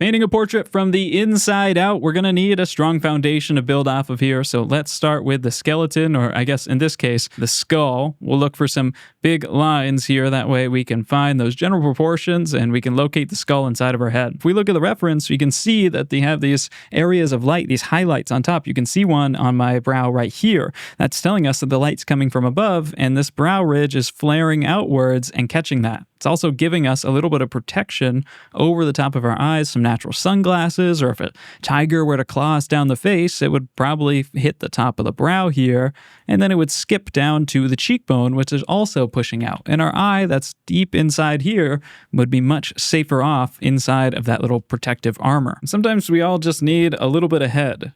Painting a portrait from the inside out, we're going to need a strong foundation to build off of here. So let's start with the skeleton, or I guess in this case, the skull. We'll look for some big lines here. That way we can find those general proportions and we can locate the skull inside of our head. If we look at the reference, you can see that they have these areas of light, these highlights on top. You can see one on my brow right here. That's telling us that the light's coming from above and this brow ridge is flaring outwards and catching that. It's also giving us a little bit of protection over the top of our eyes, some natural sunglasses, or if a tiger were to claw us down the face, it would probably hit the top of the brow here, and then it would skip down to the cheekbone, which is also pushing out. And our eye that's deep inside here would be much safer off inside of that little protective armor. Sometimes we all just need a little bit of head.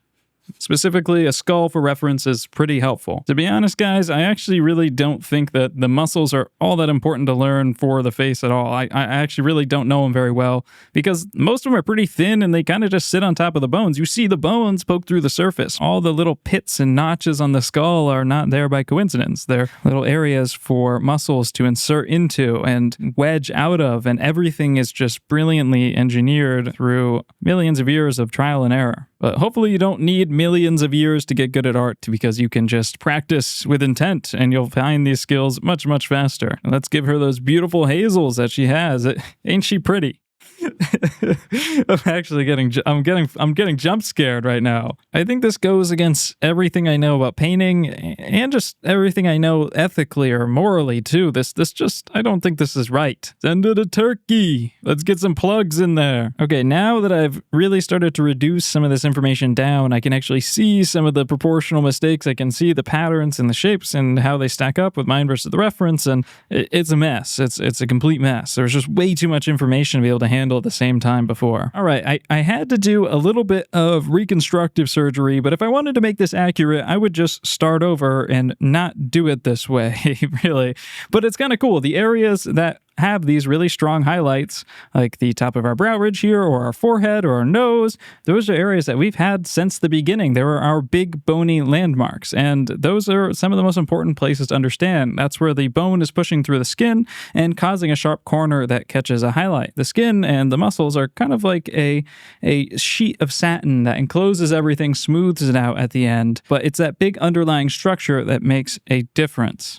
Specifically, a skull for reference is pretty helpful. To be honest, guys, I actually really don't think that the muscles are all that important to learn for the face at all. I actually really don't know them very well because most of them are pretty thin and they kind of just sit on top of the bones. You see the bones poke through the surface. All the little pits and notches on the skull are not there by coincidence. They're little areas for muscles to insert into and wedge out of, and everything is just brilliantly engineered through millions of years of trial and error. But hopefully you don't need millions of years to get good at art because you can just practice with intent and you'll find these skills much, much faster. Let's give her those beautiful hazels that she has. Ain't she pretty? I'm getting jump scared right now. I think this goes against everything I know about painting and just everything I know ethically or morally too. I don't think this is right. Send it a turkey. Let's get some plugs in there. Okay, now that I've really started to reduce some of this information down, I can actually see some of the proportional mistakes. I can see the patterns and the shapes and how they stack up with mine versus the reference, and it's a mess. It's a complete mess. There's just way too much information to be able to handle at the same time before. All right, I had to do a little bit of reconstructive surgery, but if I wanted to make this accurate, I would just start over and not do it this way, really. But it's kind of cool. The areas that have these really strong highlights, like the top of our brow ridge here, or our forehead, or our nose, those are areas that we've had since the beginning. They were our big bony landmarks, and those are some of the most important places to understand. That's where the bone is pushing through the skin and causing a sharp corner that catches a highlight. The skin and the muscles are kind of like a sheet of satin that encloses everything, smooths it out at the end, but it's that big underlying structure that makes a difference.